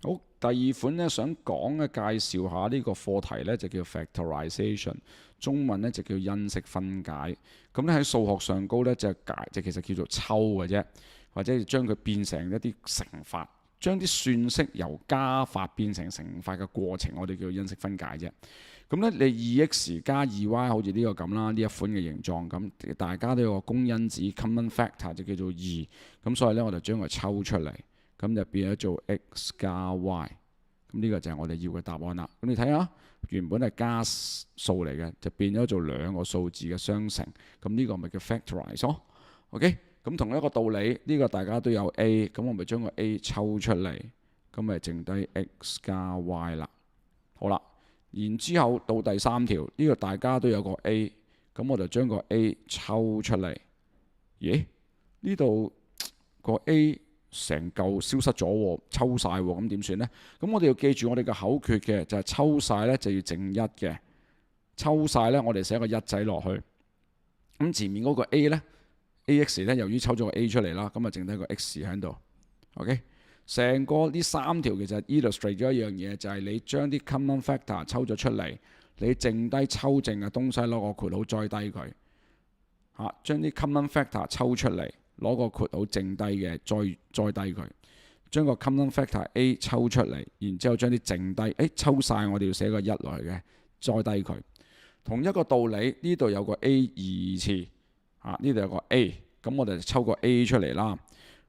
好，第二款咧想講嘅介紹下呢個課題咧就叫 factorization，中文咧就叫因式分解。咁咧喺數學上高咧就其實叫做抽嘅啫，或者將佢變成一啲乘法，將啲算式由加法變成乘法嘅過程，我哋叫做因式分解啫。咁咧你 2x 加 2y 好似呢個咁啦，呢一款嘅形狀咁，大家都有個公因子 common factor 就叫做2，咁所以咧我就將佢抽出嚟。咁就變咗做 x 加 y， 咁呢個就係我哋要嘅答案啦。咁你睇下，原本係加數嚟嘅，就變咗做兩個數字嘅相乘，咁呢個咪叫 factorize 咯。OK，咁同一個道理，呢個大家都有 a， 咁我咪將個 a 抽出嚟，咁咪剩低 x 加 y 啦。好啦，然之後到第三條，呢個大家都有個 a， 咁我就將個 a 抽出嚟。咦？呢度個 a成嚿消失咗喎，抽晒喎，咁點算呢？咁我哋要記住我哋嘅口訣嘅，就係抽晒呢就要剩一嘅，抽晒呢我哋寫個一仔落去。咁前面嗰個 a 呢 ax 呢，由於抽咗個 a 出嚟啦，咁啊剩低個 x 喺度。OK， 成個呢三條其實 illustrate 咗一樣嘢，就係你將啲 common factor 抽咗出嚟，你剩低抽剩嘅東西攞個括號載低佢嚇，將啲 common factor 抽出嚟。攞個括號剩低嘅，再低佢，將個 common factor a 抽出嚟，然之後將啲剩低，抽晒我哋要寫個一落去嘅，再低佢。同一個道理，呢度有個 a 二次，呢度有個 a， 咁我哋就抽個 a 出嚟啦。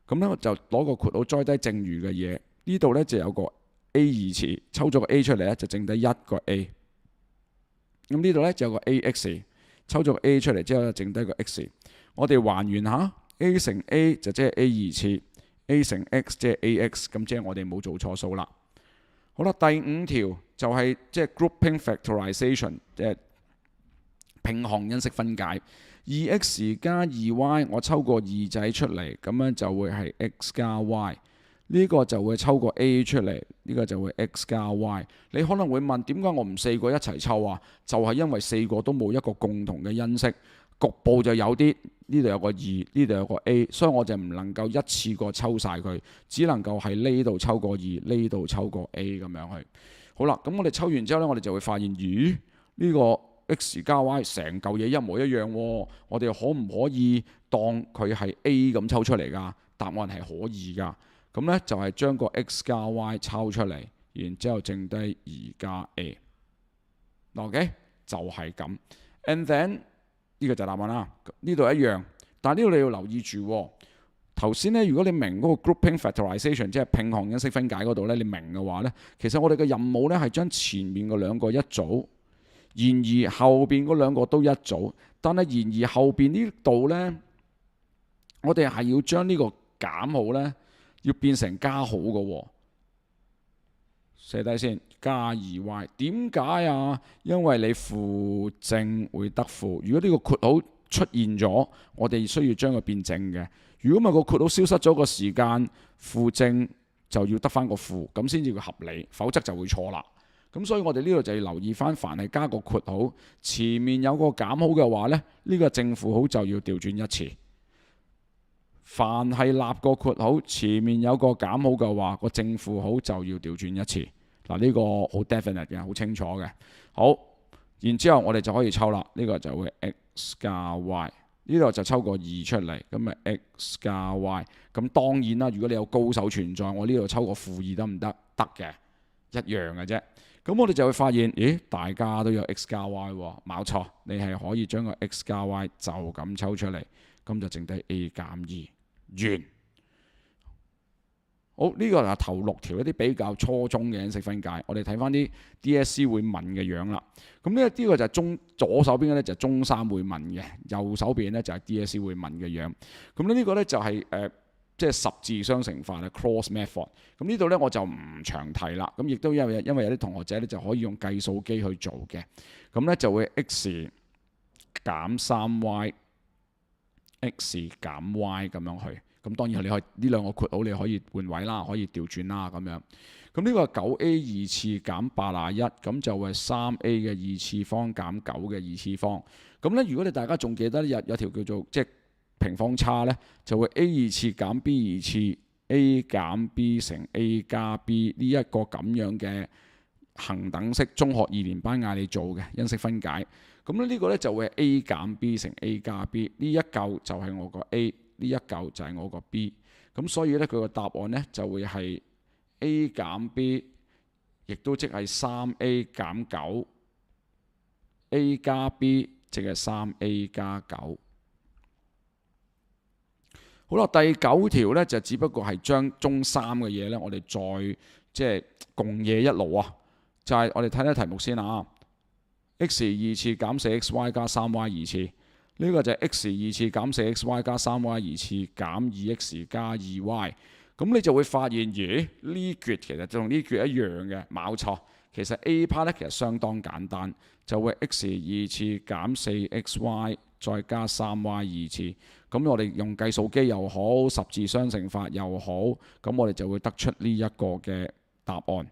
咁咧就攞個括號再低剩餘嘅嘢，呢度咧就有個 a 二次，抽咗個 a 出嚟咧就剩低一個 a。咁呢度咧就有個 ax， 抽咗個 a 出嚟之後就剩低個 x。我哋還原下。a 乘 a 就即係 a 二次 ，a 乘 x 即係 ax， 咁即係我哋冇做錯數啦。好啦，第五條就係即係 grouping factorization， 即係拼項因式分解。2x 加 2y， 我抽個二仔出嚟，咁樣就會係 x 加 y。呢個就會抽個 a 出嚟，呢個就會 x 加 y。你可能會問點解我唔四個一齊抽啊？就係因為四個都冇一個共同嘅因式。局部就有啲，呢度有個二，呢度有個 a， 所以我就唔能夠一次過抽晒佢，只能夠係呢度抽個二，呢度抽個 a 咁樣去。好啦，咁我哋抽完之後呢，我哋就會發現，咦？呢個 x 加 y 成嚿嘢一模一樣喎，我哋可唔可以當佢係 a 咁抽出嚟㗎？答案係可以㗎。咁呢，就係將個 x 加 y 抽出嚟，然之後剩低二加 a。OK， 就係咁。And then呢個就係答案啦，呢度一樣，但係呢度你要留意住喎。頭先呢，如果你明嗰個 grouping factorization， 即係拼項因式分解嗰度呢，你明嘅話呢，其實我哋嘅任務呢係將前面嗰兩個一組，然而後邊嗰兩個都一組，但係然而後邊呢度呢，我哋係要將呢個減號呢，要變成加號嘅喎。寫低先，加 2y 點解啊？因為你負正會得負。如果呢個括號出現咗，我哋需要將佢變正嘅。如果唔係個括號消失咗個時間，負正就要得翻個負，咁先至會合理，否則就會錯啦。咁所以我哋呢度就要留意翻，凡係加個括號，前面有個減號嘅話呢，呢個正負號就要調轉一次。凡係立個括號，前面有個減號嘅話，個正負號就要調轉一次。嗱，呢個好 definite 嘅，好清楚嘅。好，然之後我哋就可以抽啦。呢個就會 x 加 y， 呢度就抽個2出嚟，咁咪 x 加 y。咁當然啦，如果你有高手存在，我呢度抽個-2得唔得？得嘅，一樣嘅啫。咁我哋就會發現，咦，大家都有 x 加 y 喎，冇錯，你係可以將個 x 加 y 就咁抽出嚟，咁就剩低 a 減2，完。好，呢個係頭6條一啲比較初中嘅因式分解。我哋睇翻啲 DSE 會問嘅樣啦。咁呢個就係左手邊嘅咧就係中三會問嘅，右手邊咧就係 DSE 會問嘅樣。咁呢個咧就係即係十字相乘法嘅 cross method。咁呢度咧我就唔詳提啦。咁亦都因為有啲同學仔咧就可以用計數機去做嘅。咁咧就會 x 減 3y，x 減 y 咁樣去。咁當然你可以呢兩個括號你可以換位啦，可以調轉啦咁樣。咁呢個係 9a 二次減81，咁就係 3a 嘅二次方減9嘅二次方。咁咧如果你大家仲記得有條叫做即係平方差咧，就會 a 二次減 b 二次 A 減 B 乘 A 加 B 呢一個咁樣嘅恒等式，中學2年班嗌你做嘅因式分解。咁咧呢個咧就會係 A 減 B 乘 A 加 B， 呢一嚿就係我個 A， 呢一嚿就係我個 B。咁所以咧佢個答案咧就會係 A 減 B， 亦都即係 3A 減9 A 加 B， 即係 3A 加9。好啦，第9條咧就只不過係將中3嘅嘢咧，我哋再即係共冶一爐啊！就係、是、我哋睇睇題目先啊。x 二次減 4xy 加 3y 二次，呢、這個就係 x 二次減 4xy 加 3y 二次減 2x 加 2y。咁你就會發現，咦？呢橛其實就同呢橛一樣嘅，冇錯。其實 A part 咧其實相當簡單，就會 x 二次減 4xy 再加 3y 二次。咁我哋用計數機又好，十字相乘法又好，咁我哋就會得出呢一個嘅答案。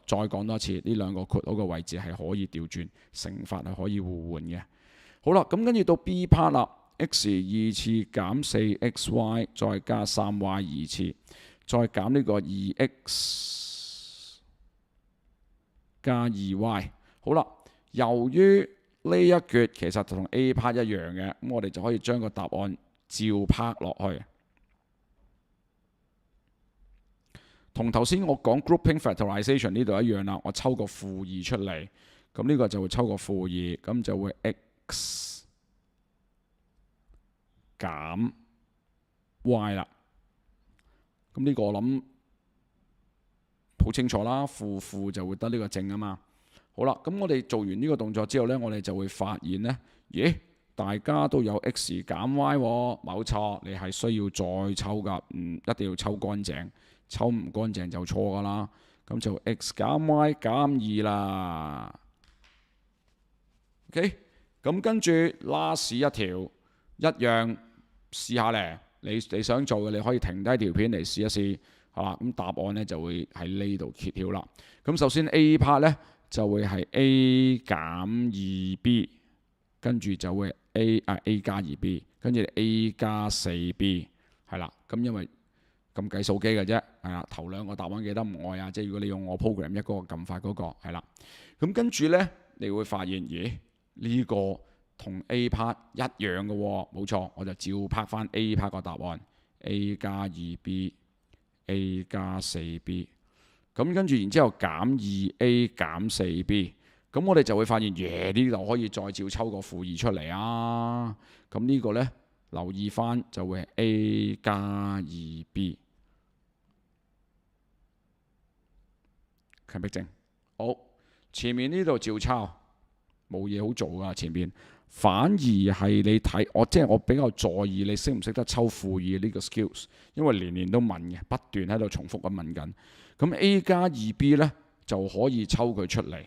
再講多次，呢兩個括號嘅位置係可以調轉，乘法係可以互換嘅。好啦，咁跟住到 B part 啦 ，x 二次減 4xy 再加 3y 二次，再減呢個 2x 加 2y。好啦，由於呢一橛其實同 A part 一樣嘅，咁我哋就可以將個答案照拍落去。同頭先我講 grouping factorization 呢度一樣啦，我抽個負2出嚟，咁呢個就會抽個負2，咁就會 x 減 y 啦。咁呢個我諗好清楚啦，負就會得呢個正啊嘛。好啦，咁我哋做完呢個動作之後呢，我哋就會發現呢，咦，大家都有 x 減 y 喎，冇錯，你係需要再抽噶，一定要抽乾淨。抽唔乾淨就錯㗎啦，咁就 x 減 y 減2啦。OK， 咁跟住 last 一條一樣試下咧，你想做嘅你可以停低條片嚟試一試，係啦。咁答案咧就會喺呢度揭曉啦。咁首先 A part 咧就會係 A 減 2B， 跟住就會 A 加 2B， 跟住 A 加 4B， 係啦。咁因為咁計數機嘅啫，係啦，頭兩個答案記得唔愛啊！即係如果你用我 program 一個撳法嗰個係啦，咁跟住呢，你會發現，咦？呢個同 A part 一樣嘅喎，冇錯，我就照拍翻 A part 個答案 ，A 加 2B，A 加 4B， 咁跟住然之後減 2A 減 4B， 咁我哋就會發現，耶！呢度可以再照抽個負2出嚟啊！咁呢個呢，留意翻就會係 A 加 2B。強迫症，好，前面呢度照抄，冇嘢好做㗎。前面反而係你睇我，即係我比較在意你識唔識得抽負2呢個 skills， 因為年年都問嘅，不斷喺度重複咁問緊。咁 A 加 2B 呢就可以抽佢出嚟。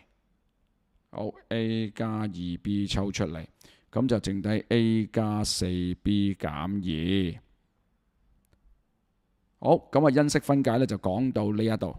好 ，A 加 2B 抽出嚟，咁就剩低 A 加 4B 減2。好，咁啊因式分解呢就講到呢一度。